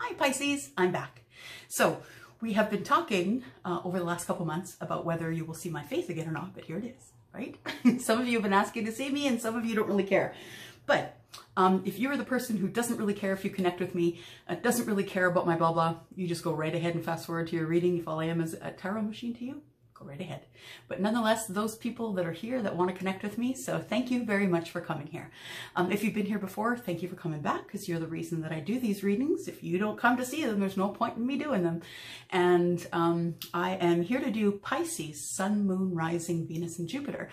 Hi Pisces, I'm back. So we have been talking over the last couple months about whether you will see my face again or not, but here it is, right? Some of you have been asking to see me and some of you don't really care. But if you're the person who doesn't really care if you connect with me, doesn't really care about my blah blah, you just go right ahead and fast forward to your reading. If all I am is a tarot machine to you, go right ahead. But nonetheless, those people that are here that want to connect with me, so thank you very much for coming here. If you've been here before, thank you for coming back, because you're the reason that I do these readings. If you don't come to see them, there's no point in me doing them. And I am here to do Pisces, Sun, Moon, Rising, Venus, and Jupiter.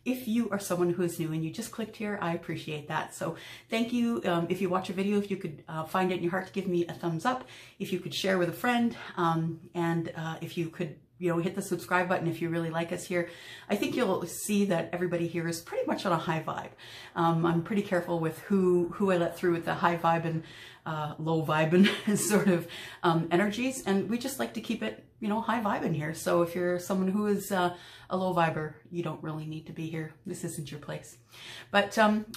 If you are someone who is new and you just clicked here, I appreciate that. So thank you. If you watch a video, if you could find it in your heart to give me a thumbs up, if you could share with a friend, and if you could, you know, hit the subscribe button if you really like us here. I think you'll see that everybody here is pretty much on a high vibe. I'm pretty careful with who I let through with the high vibe and low vibe and sort of energies, and we just like to keep it, you know, high vibe in here. So if you're someone who is a low viber, you don't really need to be here. This isn't your place. But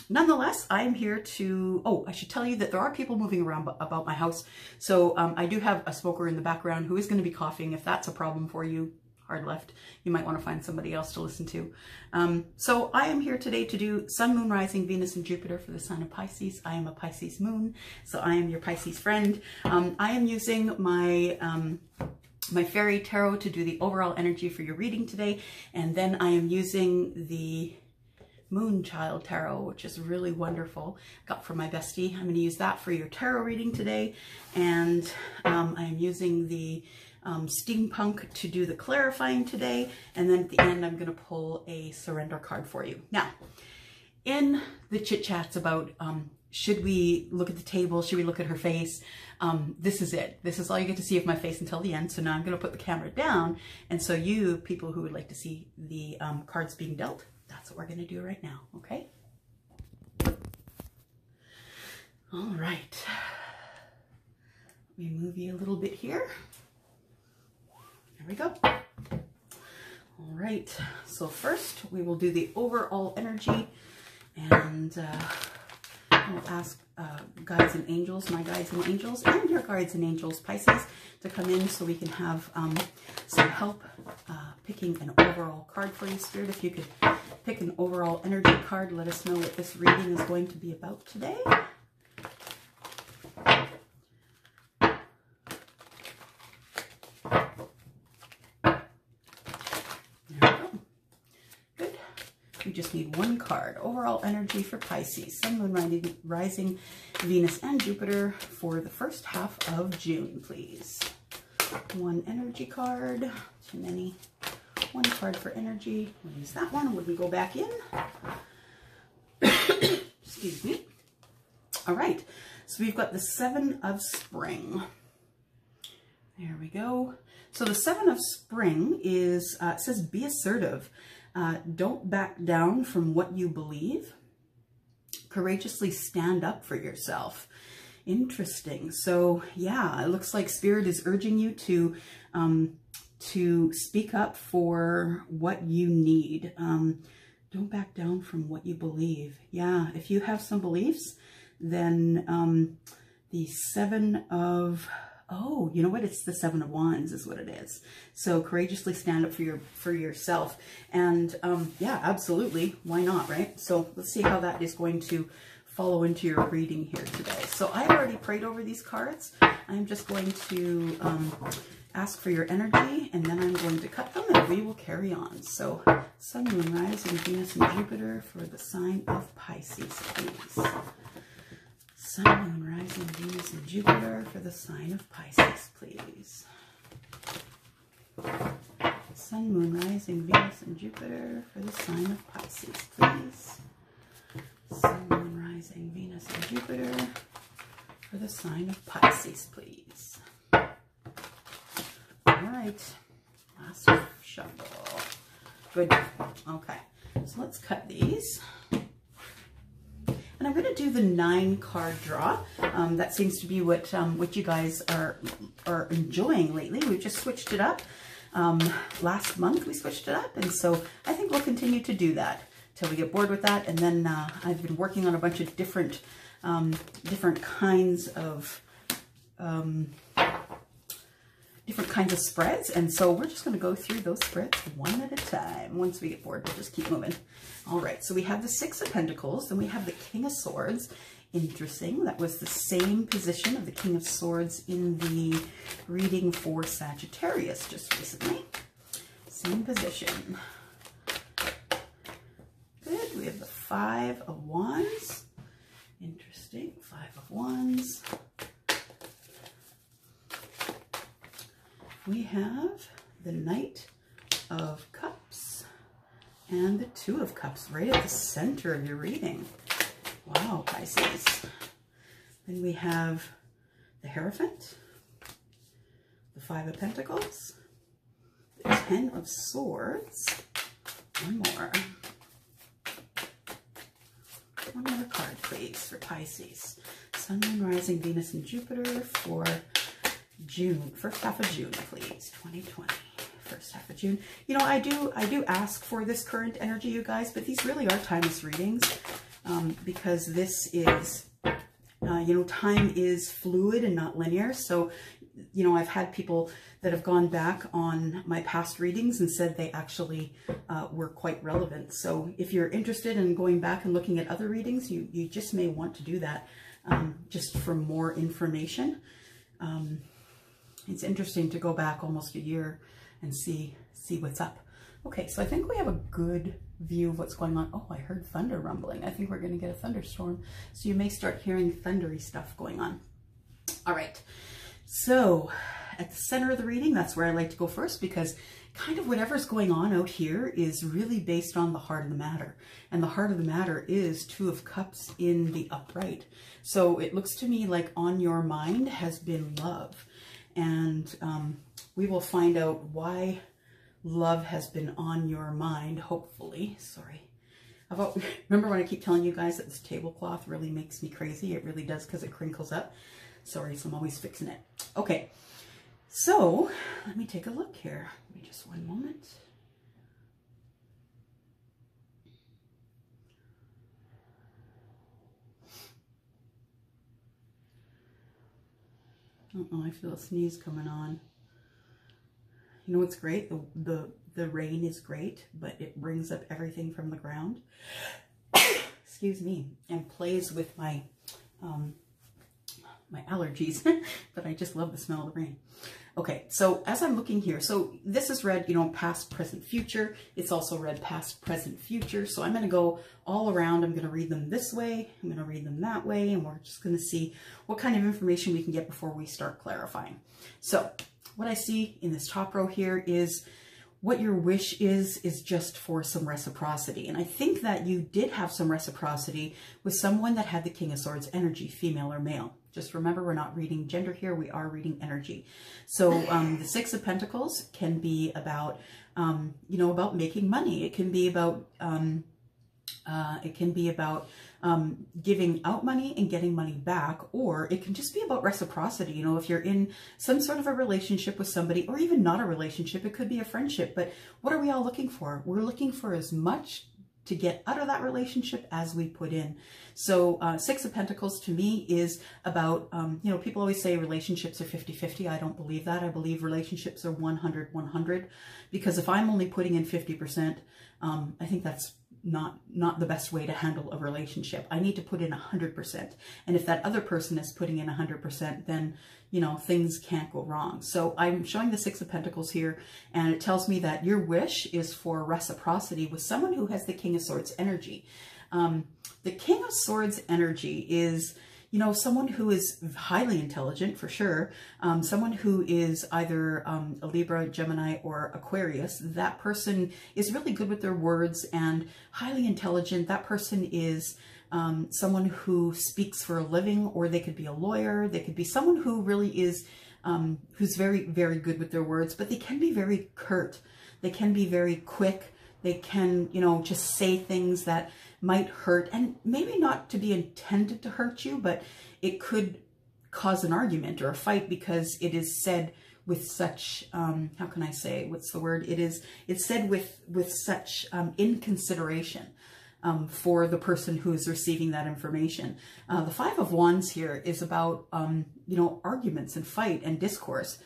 nonetheless, I'm here to, oh, I should tell you that there are people moving around about my house. So I do have a smoker in the background who is going to be coughing. If that's a problem for you, hard left, you might want to find somebody else to listen to. So I am here today to do Sun, Moon, Rising, Venus, and Jupiter for the sign of Pisces. I am a Pisces moon, so I am your Pisces friend. I am using my my fairy tarot to do the overall energy for your reading today, and then I am using the Moon Child Tarot, which is really wonderful. Got from my bestie. I'm going to use that for your tarot reading today, and I am using the Steampunk to do the clarifying today, and then at the end I'm going to pull a surrender card for you. Now, in the chit chats about should we look at the table, should we look at her face, this is it. This is all you get to see of my face until the end. So now I'm going to put the camera down, and so you people who would like to see the cards being dealt, that's what we're going to do right now. Okay. All right. Let me move you a little bit here. There we go. All right, so first we will do the overall energy, and I'll ask guides and angels, my guides and angels, and your guides and angels, Pisces, to come in so we can have some help picking an overall card for you. Spirit, if you could pick an overall energy card, let us know what this reading is going to be about today. We just need one card. Overall energy for Pisces, Sun, Moon, Rising, Venus, and Jupiter for the first half of June, please. One energy card. Too many. One card for energy. We'll use that one when we go back in. Excuse me. All right. So we've got the Seven of Spring. There we go. So the Seven of Spring is, it says be assertive. Don't back down from what you believe. Courageously stand up for yourself. Interesting. So yeah, it looks like Spirit is urging you to speak up for what you need. Don't back down from what you believe. Yeah, if you have some beliefs, then the Seven of... Oh, you know what? It's the Seven of Wands is what it is. So courageously stand up for yourself. And yeah, absolutely. Why not, right? So let's see how that is going to follow into your reading here today. So I already prayed over these cards. I'm just going to ask for your energy, and then I'm going to cut them, and we will carry on. So Sun, Moon, Rising, Venus, and Jupiter for the sign of Pisces, please. Sun, Moon, Rising, Venus, and Jupiter for the sign of Pisces, please. Sun, Moon, Rising, Venus, and Jupiter for the sign of Pisces, please. Sun, Moon, Rising, Venus, and Jupiter for the sign of Pisces, please. All right, last shuffle. Good. Okay, so let's cut these. And I'm going to do the 9-card draw. That seems to be what you guys are enjoying lately. We've just switched it up. Last month we switched it up, and so I think we'll continue to do that till we get bored with that. And then I've been working on a bunch of different kinds of different kinds of spreads. And so we're just going to go through those spreads one at a time. Once we get bored, we'll just keep moving. All right, so we have the Six of Pentacles, then we have the King of Swords. Interesting, that was the same position of the King of Swords in the reading for Sagittarius just recently. Same position. Good, we have the Five of Wands. Interesting, Five of Wands. We have the Knight of Cups and the Two of Cups right at the center of your reading. Wow, Pisces. Then we have the Hierophant, the Five of Pentacles, the Ten of Swords, one more. One more card, please, for Pisces. Sun, Moon, Rising, Venus, and Jupiter for June, first half of June, please, 2020, first half of June. You know, I do ask for this current energy, you guys, but these really are timeless readings, because this is, you know, time is fluid and not linear. So, you know, I've had people that have gone back on my past readings and said they actually were quite relevant. So if you're interested in going back and looking at other readings, you just may want to do that, just for more information. It's interesting to go back almost a year and see what's up. Okay, so I think we have a good view of what's going on. Oh, I heard thunder rumbling. I think we're going to get a thunderstorm. So you may start hearing thundery stuff going on. All right, so at the center of the reading, that's where I like to go first, because kind of whatever's going on out here is really based on the heart of the matter. And the heart of the matter is Two of Cups in the upright. So it looks to me like on your mind has been love. And we will find out why love has been on your mind, hopefully. Sorry. Remember when I keep telling you guys that this tablecloth really makes me crazy? It really does, because it crinkles up. Sorry, so I'm always fixing it. Okay, so let me take a look here. Give me just one moment. Uh-oh, I feel a sneeze coming on. You know what's great? The rain is great, but it brings up everything from the ground. Excuse me, and plays with my my allergies, but I just love the smell of the rain. Okay, so as I'm looking here, so this is read, you know, past, present, future. It's also read past, present, future. So I'm going to go all around. I'm going to read them this way. I'm going to read them that way. And we're just going to see what kind of information we can get before we start clarifying. So what I see in this top row here is what your wish is just for some reciprocity. And I think that you did have some reciprocity with someone that had the King of Swords energy, female or male. Just remember, we're not reading gender here, we are reading energy. So the Six of Pentacles can be about, you know, about making money. It can be about, giving out money and getting money back, or it can just be about reciprocity. You know, if you're in some sort of a relationship with somebody, or even not a relationship, it could be a friendship. But what are we all looking for? We're looking for as much to get out of that relationship as we put in. So Six of Pentacles to me is about, you know, people always say relationships are 50-50. I don't believe that. I believe relationships are 100-100, because if I'm only putting in 50%, I think that's not the best way to handle a relationship. I need to put in 100%. And if that other person is putting in 100%, then, you know, things can't go wrong. So I'm showing the Six of Pentacles here, and it tells me that your wish is for reciprocity with someone who has the King of Swords energy. The King of Swords energy is, you know, someone who is highly intelligent, for sure. Someone who is either a Libra, Gemini, or Aquarius. That person is really good with their words and highly intelligent. That person is someone who speaks for a living, or they could be a lawyer. They could be someone who really is, who's very, very good with their words, but they can be very curt. They can be very quick. They can, you know, just say things that might hurt, and maybe not to be intended to hurt you, but it could cause an argument or a fight because it is said with such, how can I say, what's the word? It's said with such inconsideration. for the person who is receiving that information. The Five of Wands here is about, you know, arguments and fight and discourse.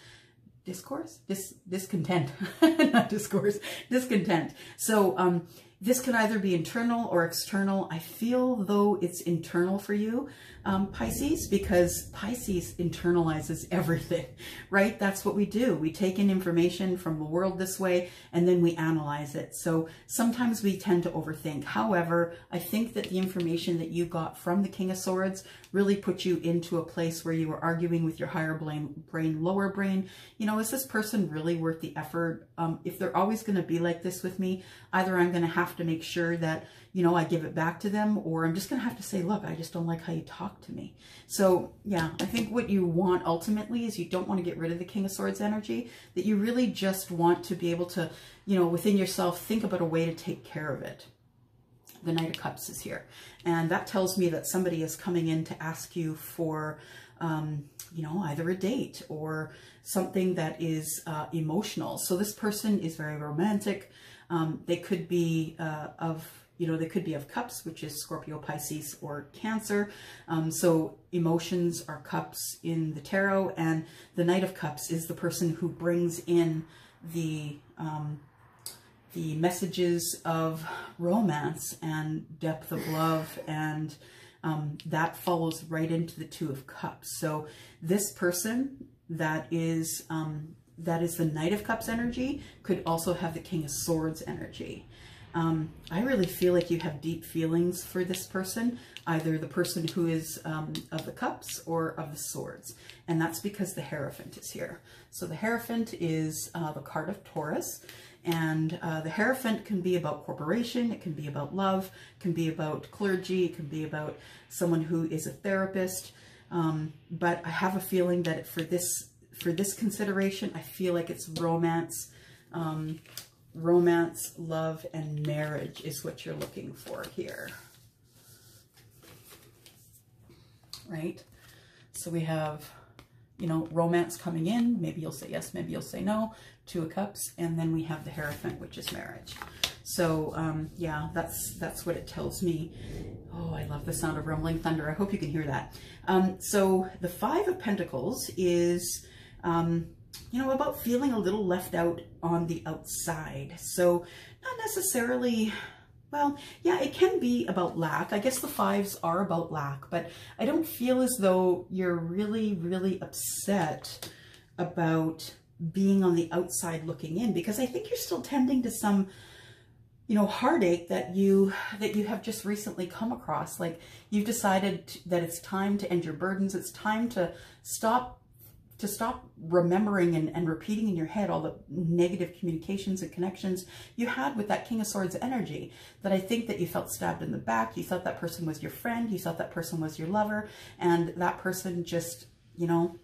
Discontent, not discourse, discontent. So this can either be internal or external. I feel though it's internal for you, Pisces, because Pisces internalizes everything, right? That's what we do. We take in information from the world this way, and then we analyze it. So sometimes we tend to overthink. However, I think that the information that you got from the King of Swords really put you into a place where you were arguing with your higher brain, lower brain. You know, is this person really worth the effort? If they're always going to be like this with me, either I'm going to have to make sure that, you know, I give it back to them, or I'm just going to have to say, look, I just don't like how you talk to me. So yeah, I think what you want ultimately is you don't want to get rid of the King of Swords energy, that you really just want to be able to, you know, within yourself, think about a way to take care of it. The Knight of Cups is here. And that tells me that somebody is coming in to ask you for, you know, either a date or something that is emotional. So this person is very romantic. They could be they could be of cups, which is Scorpio, Pisces, or Cancer. So emotions are cups in the tarot, and the Knight of Cups is the person who brings in the messages of romance and depth of love, and that follows right into the Two of Cups. So this person that is the Knight of Cups energy could also have the King of Swords energy. I really feel like you have deep feelings for this person, either the person who is of the Cups or of the Swords. And that's because the Hierophant is here. So the Hierophant is the card of Taurus. And the Hierophant can be about corporation, it can be about love, it can be about clergy, it can be about someone who is a therapist. But I have a feeling that for this consideration, I feel like it's romance, love, and marriage is what you're looking for here. Right? So we have, you know, romance coming in. Maybe you'll say yes, maybe you'll say no. Two of Cups, and then we have the Hierophant, which is marriage. So yeah, that's what it tells me. Oh, I love the sound of rumbling thunder. I hope you can hear that. So the Five of Pentacles is, you know, about feeling a little left out on the outside. So not necessarily, well, yeah, it can be about lack. I guess the fives are about lack, but I don't feel as though you're really, really upset about being on the outside looking in, because I think you're still tending to some, you know, heartache that you have just recently come across. Like you've decided that it's time to end your burdens. It's time to stop remembering and repeating in your head all the negative communications and connections you had with that King of Swords energy, that I think that you felt stabbed in the back. You thought that person was your friend. You thought that person was your lover, and that person just, you know,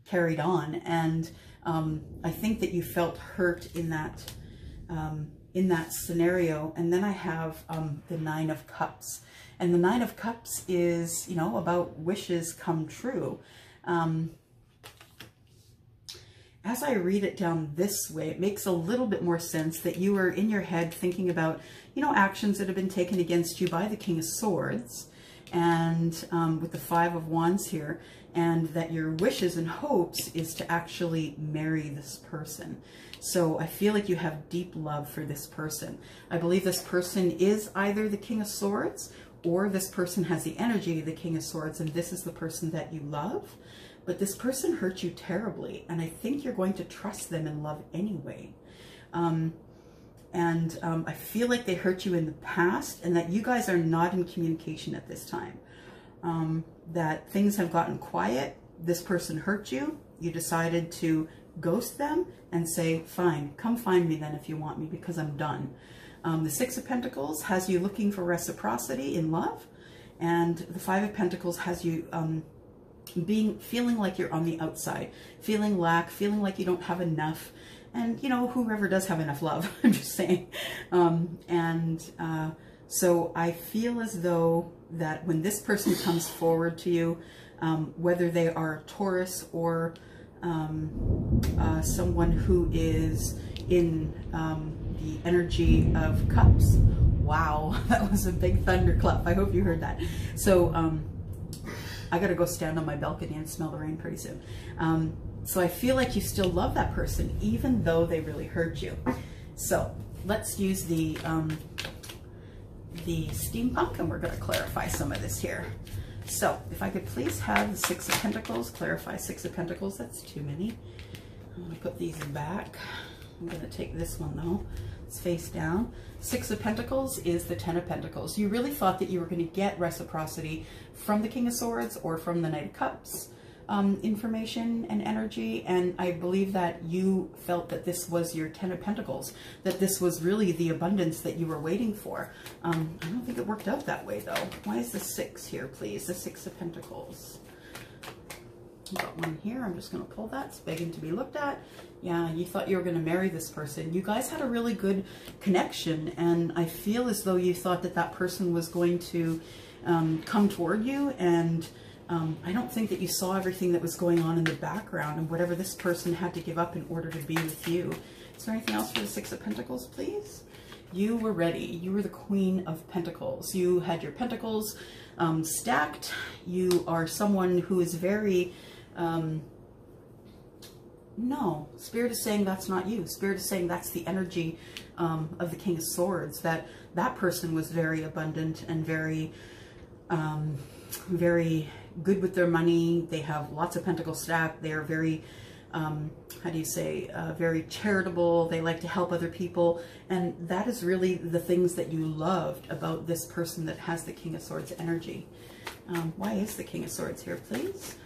carried on. And I think that you felt hurt in that scenario. And then I have the Nine of Cups, and the Nine of Cups is, you know, about wishes come true. As I read it down this way, it makes a little bit more sense that you were in your head thinking about, you know, actions that have been taken against you by the King of Swords, and with the Five of Wands here, and that your wishes and hopes is to actually marry this person. So I feel like you have deep love for this person. I believe this person is either the King of Swords, or this person has the energy of the King of Swords, and this is the person that you love. But this person hurt you terribly, and I think you're going to trust them in love anyway. I feel like they hurt you in the past, and that you guys are not in communication at this time. That things have gotten quiet. This person hurt you. You decided to ghost them and say, fine, come find me then if you want me, because I'm done. The Six of Pentacles has you looking for reciprocity in love, and the Five of Pentacles has you feeling like you're on the outside, feeling lack, feeling like you don't have enough. And, you know, whoever does have enough love, I'm just saying. So I feel as though that when this person comes forward to you, whether they are Taurus or someone who is in the energy of cups, Wow, that was a big thunderclap. I hope you heard that. So I gotta go stand on my balcony and smell the rain pretty soon. So I feel like you still love that person, even though they really hurt you. So let's use the steampunk, and we're gonna clarify some of this here. So if I could please have the Six of Pentacles, clarify Six of Pentacles. That's too many. I'm gonna put these back. I'm gonna take this one though. It's face down. Six of Pentacles is the Ten of Pentacles. You really thought that you were gonna get reciprocity from the King of Swords or from the Knight of Cups. Information and energy, and I believe that you felt that this was your Ten of Pentacles, that this was really the abundance that you were waiting for. I don't think it worked out that way though. Why is the Six here, please? The Six of Pentacles. I've got one here. I'm just going to pull that. It's begging to be looked at. Yeah, you thought you were going to marry this person. You guys had a really good connection, and I feel as though you thought that that person was going to come toward you, and I don't think that you saw everything that was going on in the background and whatever this person had to give up in order to be with you. Is there anything else for the Six of Pentacles, please? You were ready. You were the Queen of Pentacles. You had your pentacles stacked. You are someone who is very... no, Spirit is saying that's not you. Spirit is saying that's the energy of the King of Swords, that person was very abundant and very good with their money. They have lots of pentacles stacked. They are very, how do you say, very charitable. They like to help other people. And that is really the things that you loved about this person that has the King of Swords energy. Why is the King of Swords here, please?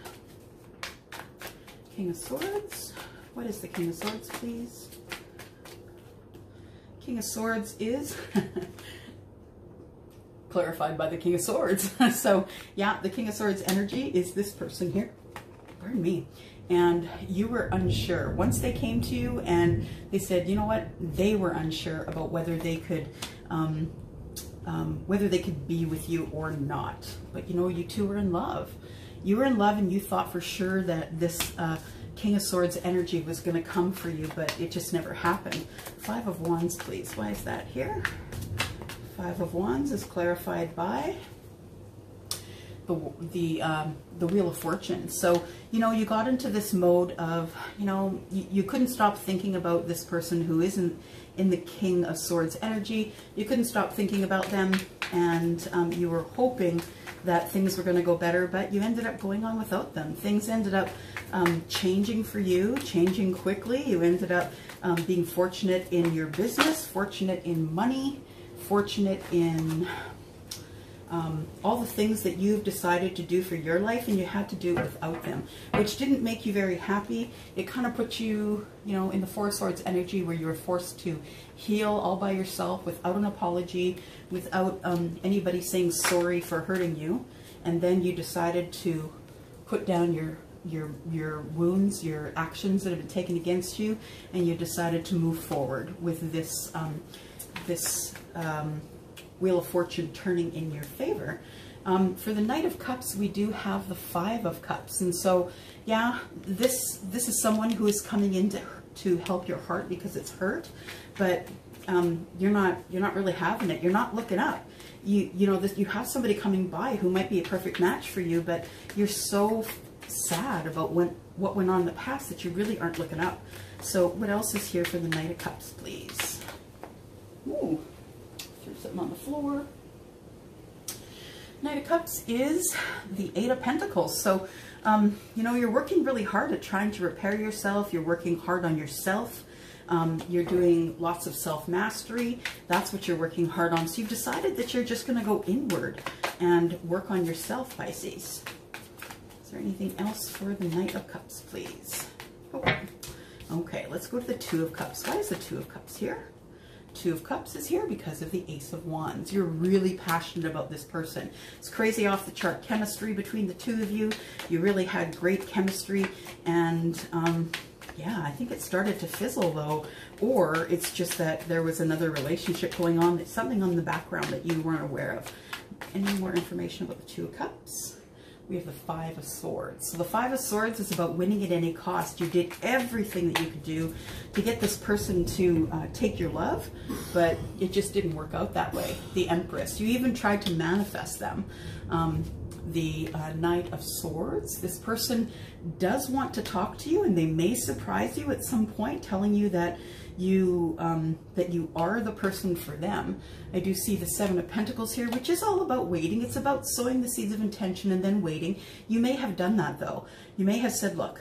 King of Swords. What is the King of Swords, please? King of Swords is clarified by the King of Swords. So yeah, the King of Swords energy is this person here. Pardon me. And you were unsure. Once they came to you and they said, you know what, they were unsure about whether they could be with you or not. But you know, you two were in love. You were in love, and you thought for sure that this King of Swords energy was going to come for you, but it just never happened. Five of Wands, please. Why is that here? Five of Wands is clarified by the Wheel of Fortune. So, you know, you got into this mode of, you know, you couldn't stop thinking about this person who isn't in the King of Swords energy. You couldn't stop thinking about them, and you were hoping that things were going to go better, but you ended up going on without them. Things ended up changing for you, changing quickly. You ended up being fortunate in your business, fortunate in money, fortunate in all the things that you've decided to do for your life, and you had to do it without them, which didn't make you very happy. It kind of put you, you know, in the Four of Swords energy, where you were forced to heal all by yourself without an apology, without anybody saying sorry for hurting you. And then you decided to put down your wounds, your actions that have been taken against you, and you decided to move forward with this Wheel of Fortune turning in your favor. For the Knight of Cups, we do have the Five of Cups, and so yeah, this is someone who is coming in to help your heart because it's hurt, but you're not really having it. You're not looking up. You know, you have somebody coming by who might be a perfect match for you, but you're so sad about what went on in the past that you really aren't looking up. So what else is here for the Knight of Cups, please? Ooh, threw something on the floor. Knight of Cups is the Eight of Pentacles. So, you know, you're working really hard at trying to repair yourself. You're working hard on yourself. You're doing lots of self-mastery. That's what you're working hard on. So you've decided that you're just going to go inward and work on yourself, Pisces. Is there anything else for the Knight of Cups, please? Okay, let's go to the Two of Cups. Why is the Two of Cups here? Two of Cups is here because of the Ace of Wands. You're really passionate about this person. It's crazy off the chart chemistry between the two of you. You really had great chemistry, and yeah, I think it started to fizzle though, or it's just that there was another relationship going on. It's something on the background that you weren't aware of. Any more information about the Two of Cups? we have the Five of Swords. So the Five of Swords is about winning at any cost. You did everything that you could do to get this person to take your love, but it just didn't work out that way. The Empress, you even tried to manifest them. The Knight of Swords, this person does want to talk to you, and they may surprise you at some point, telling you that you are the person for them. I do see the Seven of Pentacles here, which is all about waiting. It's about sowing the seeds of intention and then waiting. You may have done that though. You may have said, look,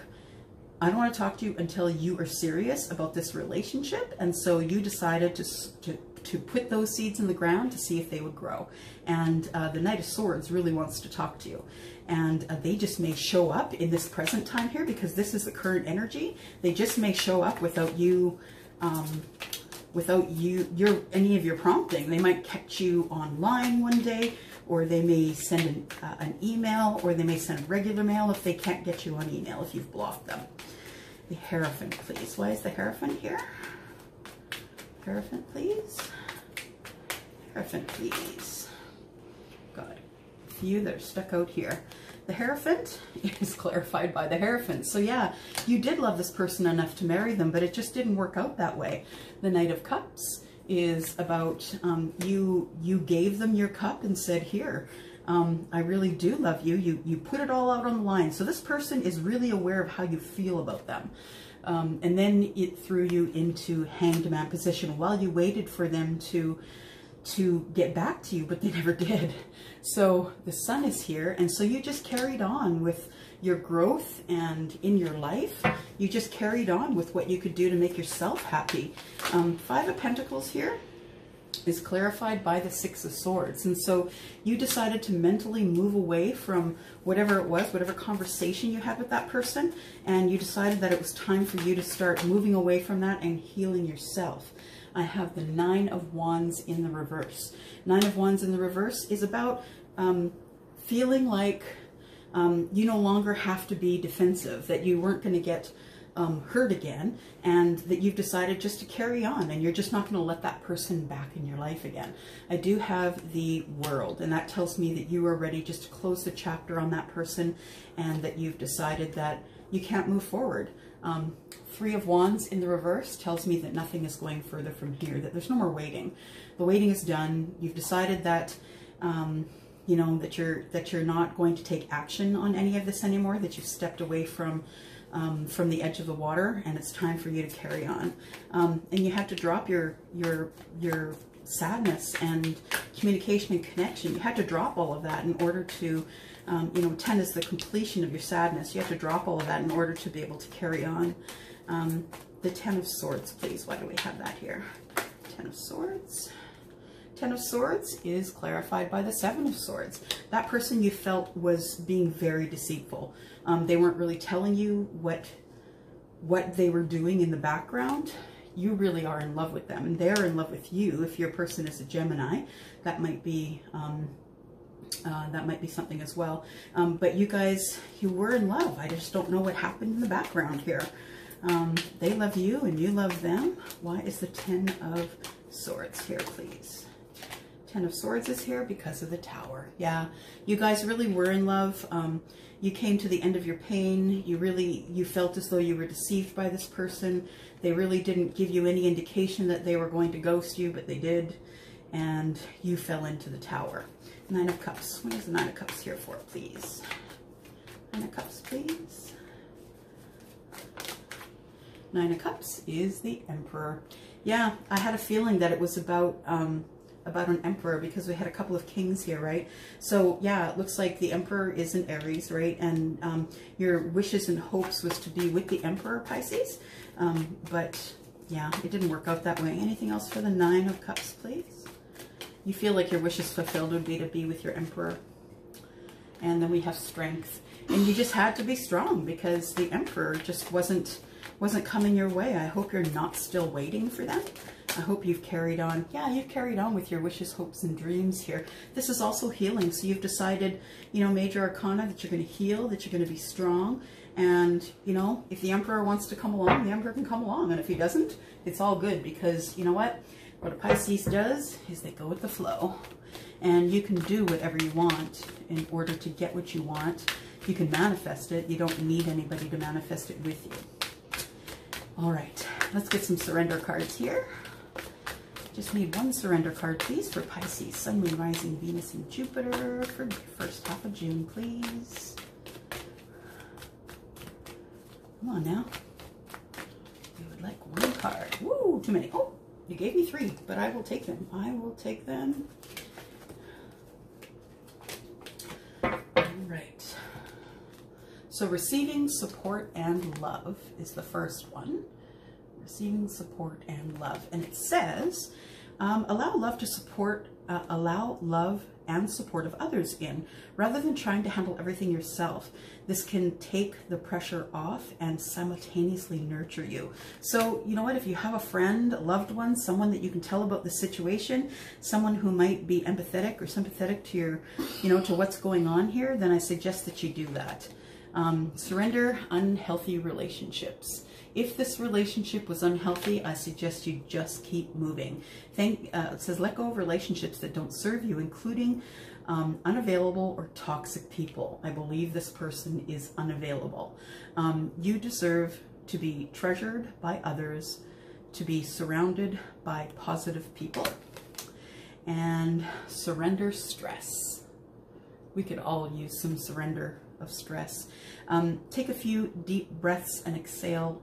I don't want to talk to you until you are serious about this relationship. And so you decided to put those seeds in the ground to see if they would grow. And the Knight of Swords really wants to talk to you. And they just may show up in this present time here, because this is the current energy. They just may show up without you, any of your prompting. They might catch you online one day, or they may send an email, or they may send regular mail if they can't get you on email, if you've blocked them. The Hierophant, please. Why is the Hierophant here? Hierophant, please. Hierophant, please. God, a few that are stuck out here. The Hierophant is clarified by the Hierophant. So yeah, you did love this person enough to marry them, but it just didn't work out that way. The Knight of Cups is about you gave them your cup and said, here, I really do love you. You put it all out on the line. So this person is really aware of how you feel about them. And then it threw you into Hanged Man position while you waited for them to get back to you, but they never did. So the Sun is here, and so you just carried on with your growth, and in your life you just carried on with what you could do to make yourself happy. Five of Pentacles here is clarified by the Six of Swords, and so you decided to mentally move away from whatever it was, whatever conversation you had with that person, and you decided that it was time for you to start moving away from that and healing yourself. I have the Nine of Wands in the reverse. Nine of Wands in the reverse is about feeling like you no longer have to be defensive, that you weren't going to get hurt again, and that you've decided just to carry on, and you're just not going to let that person back in your life again. I do have the World, and that tells me that you are ready just to close the chapter on that person, and that you've decided that you can't move forward. Three of Wands in the reverse tells me that nothing is going further from here, that there's no more waiting. The waiting is done. You've decided that, you know, that you're not going to take action on any of this anymore, that you've stepped away from the edge of the water, and it's time for you to carry on. And you have to drop your sadness and communication and connection. You have to drop all of that in order to, you know, 10 is the completion of your sadness. You have to drop all of that in order to be able to carry on. The Ten of Swords, please. Why do we have that here? Ten of Swords. Ten of Swords is clarified by the Seven of Swords. That person you felt was being very deceitful. They weren't really telling you what they were doing in the background. You really are in love with them, and they're in love with you. If your person is a Gemini, that might be something as well. But you guys, you were in love. I just don't know what happened in the background here. They love you and you love them. Why is the Ten of Swords here, please? Ten of Swords is here because of the Tower. Yeah, you guys really were in love. You came to the end of your pain. You felt as though you were deceived by this person. They really didn't give you any indication that they were going to ghost you, but they did. And you fell into the Tower. Nine of Cups. What is the Nine of Cups here for, please? Nine of Cups, please. Nine of Cups is the Emperor. Yeah, I had a feeling that it was about an Emperor, because we had a couple of kings here, right? So yeah, it looks like the Emperor is in Aries, right? And your wishes and hopes was to be with the Emperor, Pisces. But yeah, it didn't work out that way. Anything else for the Nine of Cups, please? You feel like your wishes fulfilled would be to be with your Emperor. And then we have Strength. And you just had to be strong, because the Emperor just wasn't coming your way. I hope you're not still waiting for them. I hope you've carried on. Yeah, you've carried on with your wishes, hopes, and dreams here. This is also healing. So you've decided, you know, Major Arcana, that you're going to heal, that you're going to be strong. And, you know, if the Emperor wants to come along, the Emperor can come along. And if he doesn't, it's all good, because, you know what? What a Pisces does is they go with the flow. And you can do whatever you want in order to get what you want. You can manifest it. You don't need anybody to manifest it with you. All right, let's get some surrender cards here. Just need one surrender card, please, for Pisces, Sun, Moon, Rising, Venus, and Jupiter for the first half of June, please. Come on now. We would like one card. Woo, too many. Oh, you gave me 3, but I will take them. I will take them. All right. So receiving support and love is the first one. Receiving support and love. And it says, allow love to support, allow love and support of others in, rather than trying to handle everything yourself. This can take the pressure off and simultaneously nurture you. So, you know what, if you have a friend, a loved one, someone that you can tell about the situation, someone who might be empathetic or sympathetic to your, to what's going on here, then I suggest that you do that. Surrender unhealthy relationships. If this relationship was unhealthy, I suggest you just keep moving. It says let go of relationships that don't serve you, including unavailable or toxic people. I believe this person is unavailable. You deserve to be treasured by others, to be surrounded by positive people, and surrender stress. We could all use some surrender of stress. Take a few deep breaths and exhale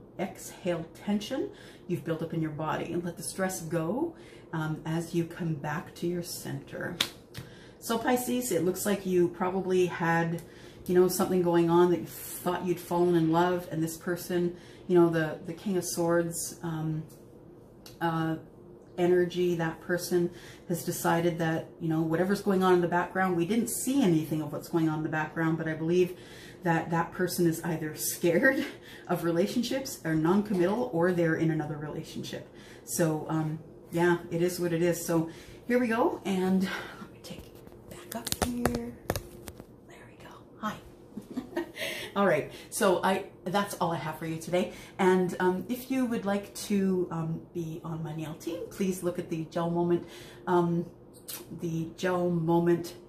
tension you've built up in your body, and let the stress go as you come back to your center. So Pisces, it looks like you probably had, something going on that you thought you'd fallen in love, and this person, the King of Swords energy, that person has decided that, whatever's going on in the background, we didn't see anything of what's going on in the background, but I believe that that person is either scared of relationships or non-committal, or they're in another relationship. So yeah, it is what it is. So here we go, and let me take it back up here. There we go. Hi. All right, so that's all I have for you today. And if you would like to be on my nail team, please look at the Gel Moment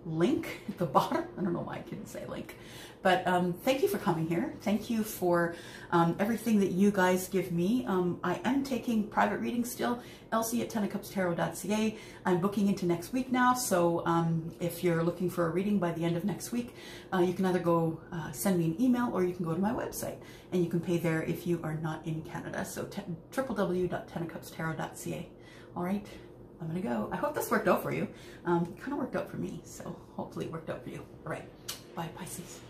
link at the bottom. I don't know why I couldn't say link. But thank you for coming here. Thank you for everything that you guys give me. I am taking private readings still. Elsie at tenofcupstarot.ca. I'm booking into next week now. So if you're looking for a reading by the end of next week, you can either go send me an email, or you can go to my website and you can pay there if you are not in Canada. So www.tenofcupstarot.ca. All right, I'm going to go. I hope this worked out for you. Kind of worked out for me. So hopefully it worked out for you. All right. Bye, Pisces.